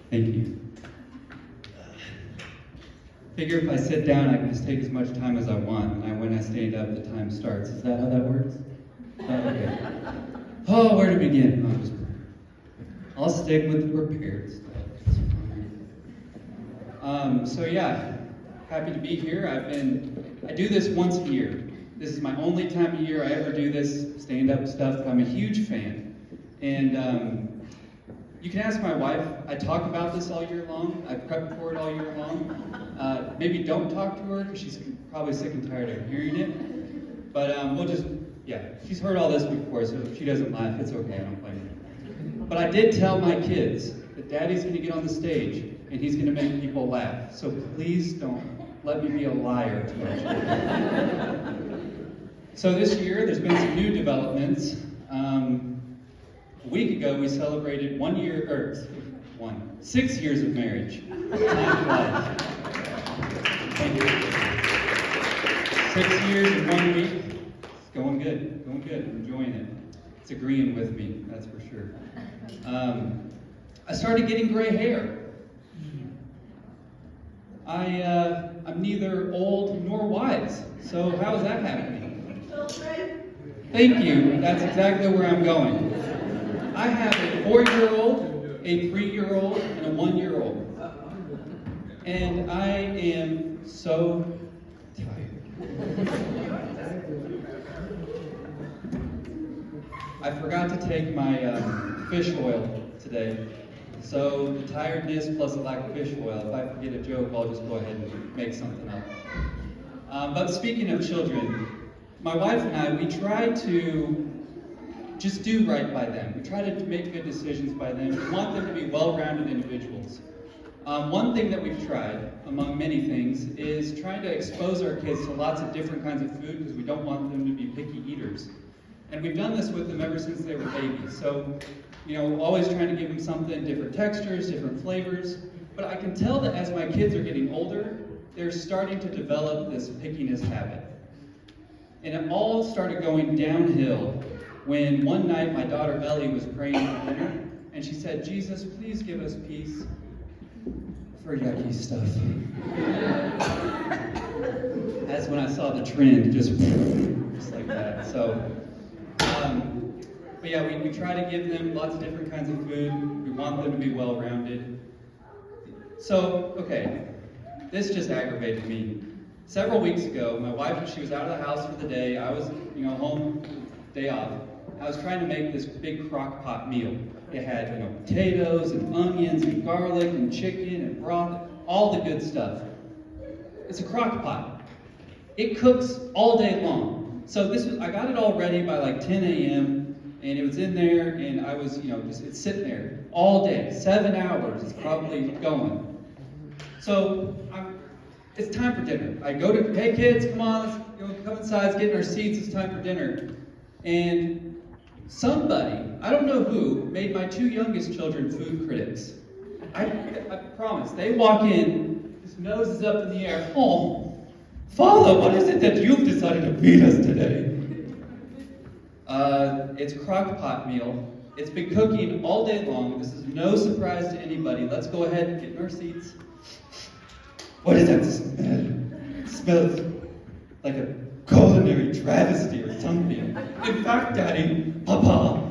Thank you. Figure if I sit down, I can just take as much time as I want, and when I stand up, the time starts. Is that how that works? Okay. Oh, where to begin? I'll stick with the prepared stuff. So yeah, happy to be here. I do this once a year. This is my only time of year I ever do this stand-up stuff, but I'm a huge fan. And you can ask my wife. I talk about this all year long. I prep for it all year long. Maybe don't talk to her because she's probably sick and tired of hearing it. But she's heard all this before, so if she doesn't laugh, it's okay, I don't blame her. But I did tell my kids that Daddy's going to get on the stage and he's going to make people laugh. So please don't let me be a liar to my children. So this year, there's been some new developments. A week ago, we celebrated 6 years of marriage. Time flies. Thank you. 6 years in 1 week. It's going good. I'm enjoying it. It's agreeing with me, that's for sure. I started getting gray hair. I'm neither old nor wise. So how is that happening? Thank you. That's exactly where I'm going. I have a 4-year-old, a 3-year-old, and a 1-year-old. And I am so tired. I forgot to take my fish oil today. So the tiredness plus a lack of fish oil, if I forget a joke, I'll just go ahead and make something up. But speaking of children, my wife and I, we try to just do right by them. We try to make good decisions by them. We want them to be well-rounded individuals. One thing that we've tried, among many things, is trying to expose our kids to lots of different kinds of food because we don't want them to be picky eaters. And we've done this with them ever since they were babies. So, always trying to give them something, different textures, different flavors. But I can tell that as my kids are getting older, they're starting to develop this pickiness habit. And it all started going downhill when one night my daughter Ellie was praying for dinner, and she said, "Jesus, please give us peace for yucky stuff." That's when I saw the trend, just like that. So, but yeah, we try to give them lots of different kinds of food. We want them to be well-rounded. So, okay, this just aggravated me. Several weeks ago, my wife, she was out of the house for the day. I was, home, day off. I was trying to make this big crock pot meal. It had, potatoes and onions and garlic and chicken and broth, all the good stuff. It's a crock pot. It cooks all day long. So I got it all ready by like 10 a.m. and it was in there, and I was, it's sitting there all day, 7 hours. It's probably going. So it's time for dinner. I go to, "Hey kids, come on, let's come inside, let's get in our seats, it's time for dinner." And somebody, I don't know who, made my 2 youngest children food critics. I promise. They walk in, his nose is up in the air. "Oh, Father, what is it that you've decided to feed us today?" It's crock pot meal. It's been cooking all day long. This is no surprise to anybody. Let's go ahead and get in our seats. "What is that smell? It smells like a culinary travesty or something. In fact, Daddy, Papa,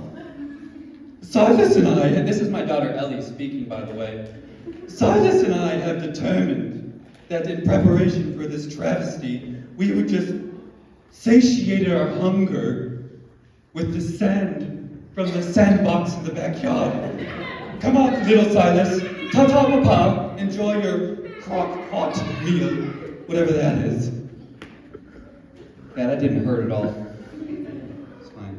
Silas and I," and this is my daughter Ellie speaking, by the way, "Silas and I have determined that in preparation for this travesty, we would just satiate our hunger with the sand from the sandbox in the backyard. Come on, little Silas. Ta-ta, Papa. Enjoy your crock pot meal, whatever that is." Yeah, that didn't hurt at all. It's fine.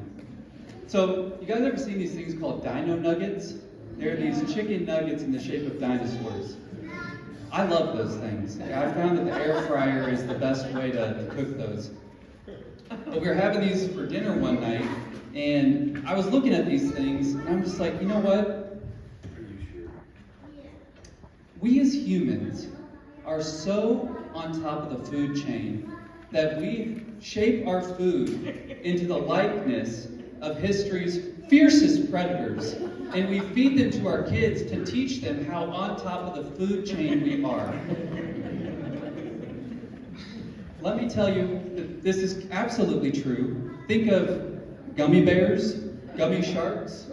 So, you guys ever seen these things called dino nuggets? They're these chicken nuggets in the shape of dinosaurs. I love those things. I found that the air fryer is the best way to cook those. But we were having these for dinner one night, and I was looking at these things, and I'm just like, you know what? We as humans are so on top of the food chain that we shape our food into the likeness of history's fiercest predators, and we feed them to our kids to teach them how on top of the food chain we are. Let me tell you that this is absolutely true. Think of gummy bears, gummy sharks,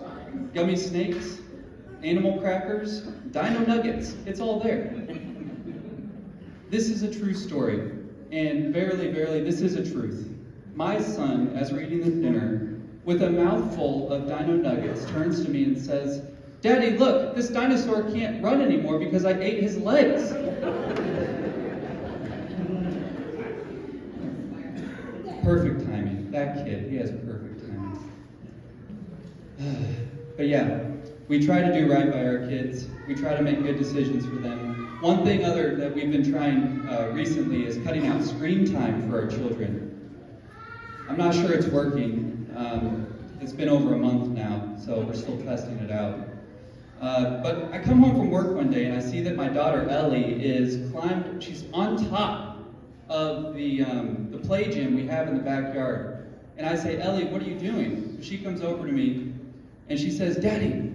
gummy snakes, animal crackers, dino nuggets. It's all there. This is a true story, and verily, verily, this is a truth. My son, as we're eating the dinner, with a mouthful of dino nuggets, turns to me and says, "Daddy, look, this dinosaur can't run anymore because I ate his legs." Perfect timing. That kid, he has perfect timing. But yeah, we try to do right by our kids. We try to make good decisions for them. One thing other that we've been trying recently is cutting out screen time for our children. I'm not sure it's working. It's been over a month now, so we're still testing it out. But I come home from work one day and I see that my daughter Ellie she's on top of the play gym we have in the backyard. And I say, "Ellie, what are you doing?" She comes over to me and she says, "Daddy,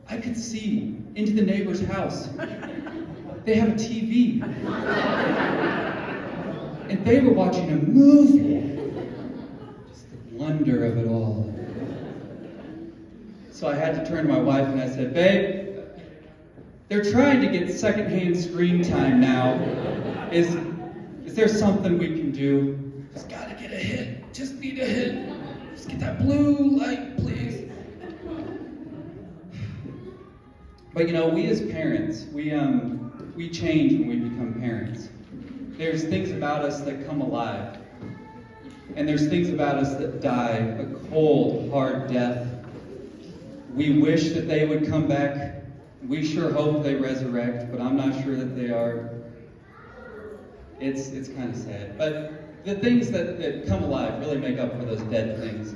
I could see into the neighbor's house. They have a TV. And they were watching a movie." Just the wonder of it all. So I had to turn to my wife and I said, "Babe, they're trying to get secondhand screen time now. Is there something we can do? Just gotta get a hit. Just need a hit. Just get that blue light, please." But we as parents, we change when we become parents. There's things about us that come alive. And there's things about us that die a cold, hard death. We wish that they would come back. We sure hope they resurrect, but I'm not sure that they are. It's kind of sad. But the things that come alive really make up for those dead things.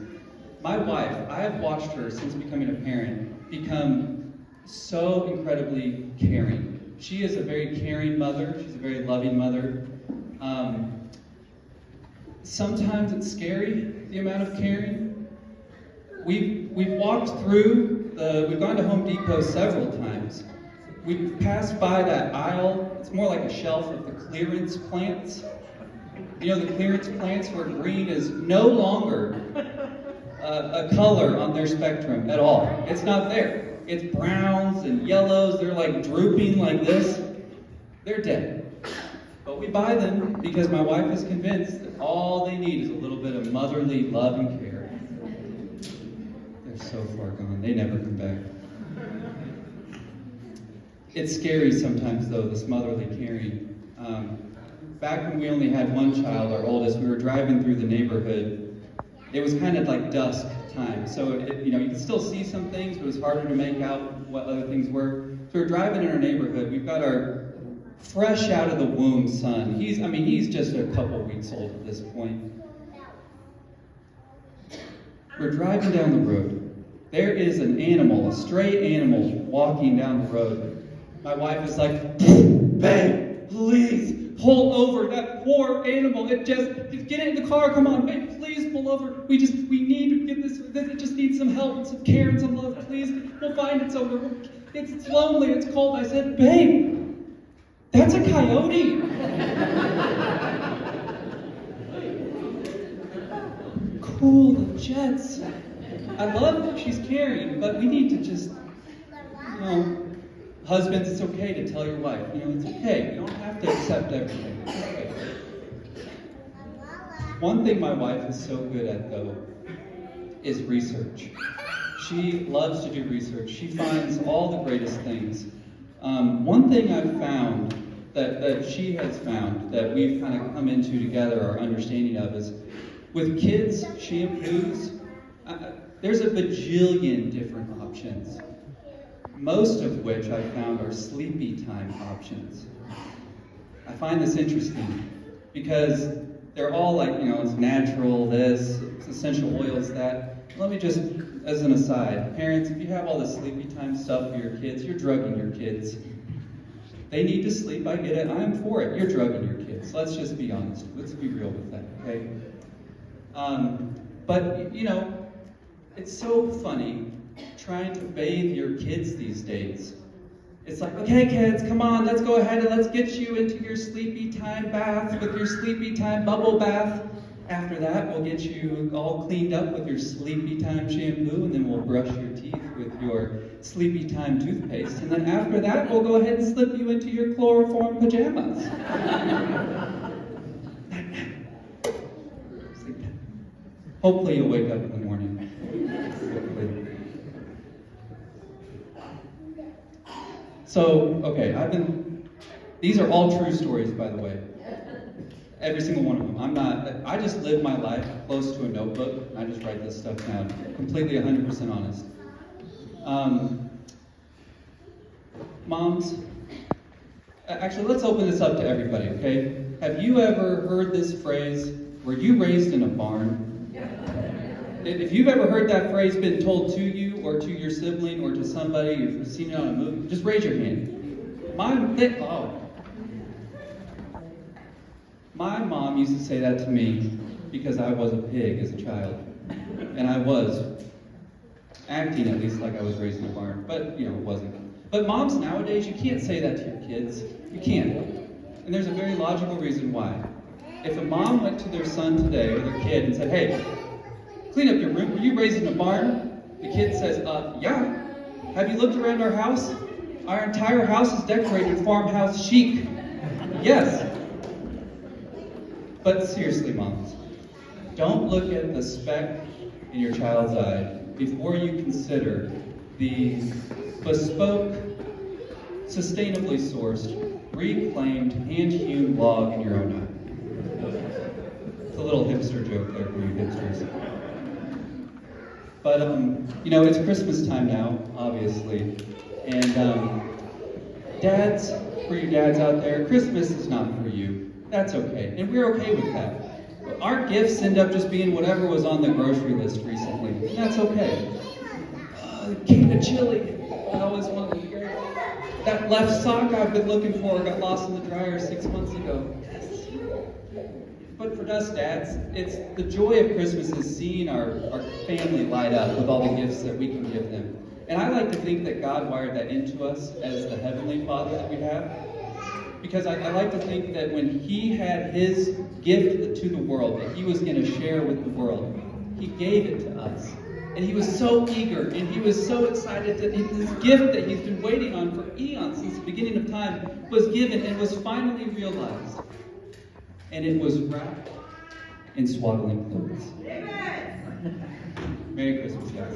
My wife, I have watched her since becoming a parent become so incredibly caring. She is a very caring mother. She's a very loving mother. Sometimes it's scary, the amount of caring. We've walked through we've gone to Home Depot several times. We've passed by that aisle. It's more like a shelf of the clearance plants. The clearance plants where green is no longer a color on their spectrum at all. It's not there. It's browns and yellows. They're like drooping like this. They're dead. But we buy them because my wife is convinced that all they need is a little bit of motherly love and care. They're so far gone. They never come back. It's scary sometimes, though, this motherly caring. Back when we only had one child, our oldest, we were driving through the neighborhood. It was kind of like dusk time, so you could still see some things, but it was harder to make out what other things were. So we're driving in our neighborhood. We've got our fresh out of the womb son. He's just a couple weeks old at this point. We're driving down the road. There is an animal, a stray animal, walking down the road. My wife is like, "Babe, please, pull over that poor animal. Just get it in the car. Come on, babe, please pull over. We need to get this. It just needs some help and some care and some love. Please, we'll find it somewhere. It's lonely. It's cold." I said, "Babe, that's a coyote." Cool the jets. I love that she's caring, but we need to just, husbands, it's okay to tell your wife. It's okay. You don't have to accept everything. It's okay. One thing my wife is so good at, though, is research. She loves to do research. She finds all the greatest things. One thing I've found that she has found that we've kind of come into together our understanding of is with kids' shampoos, there's a bajillion different options. Most of which I found are sleepy time options. I find this interesting because they're all like, it's natural, this, it's essential oils, that. Let me just, as an aside, parents, if you have all this sleepy time stuff for your kids, you're drugging your kids. They need to sleep, I get it, I'm for it. You're drugging your kids. Let's just be honest. Let's be real with that, okay? But, It's so funny trying to bathe your kids these days. It's like, okay, kids, come on, let's go ahead and let's get you into your sleepy time bath with your sleepy time bubble bath. After that, we'll get you all cleaned up with your sleepy time shampoo, and then we'll brush your teeth with your sleepy time toothpaste. And then after that, we'll go ahead and slip you into your chloroform pajamas. Sleep time. Hopefully you'll wake up in the morning. Hopefully. So, okay, these are all true stories, by the way. Every single one of them. I just live my life close to a notebook, and I just write this stuff down. Completely 100% honest. Moms, actually, let's open this up to everybody, okay? Have you ever heard this phrase, were you raised in a barn? If you've ever heard that phrase been told to you, or to your sibling, or to somebody, you've seen it on a movie, just raise your hand. My mom used to say that to me because I was a pig as a child. And I was acting at least like I was raised in a barn, but it wasn't. But moms nowadays, you can't say that to your kids. You can't. And there's a very logical reason why. If a mom went to their son today, or their kid, and said, hey, clean up your room, were you raised in a barn? The kid says, yeah. Have you looked around our house? Our entire house is decorated farmhouse chic. Yes. But seriously, moms, don't look at the speck in your child's eye before you consider the bespoke, sustainably sourced, reclaimed, hand-hewn log in your own eye. It's a little hipster joke there for you hipsters. But, it's Christmas time now, obviously. And dads, for you dads out there, Christmas is not for you. That's okay, and we're okay with that. Our gifts end up just being whatever was on the grocery list recently, and that's okay. The can of chili, I always wanted to hear. That left sock I've been looking for got lost in the dryer 6 months ago. Yes. But for us dads, it's the joy of Christmas is seeing our family light up with all the gifts that we can give them. And I like to think that God wired that into us as the Heavenly Father that we have. Because I like to think that when He had His gift to the world, that He was going to share with the world, He gave it to us. And He was so eager, and He was so excited that His gift that He's been waiting on for eons since the beginning of time was given and was finally realized. And it was wrapped in swaddling clothes. Merry Christmas, guys.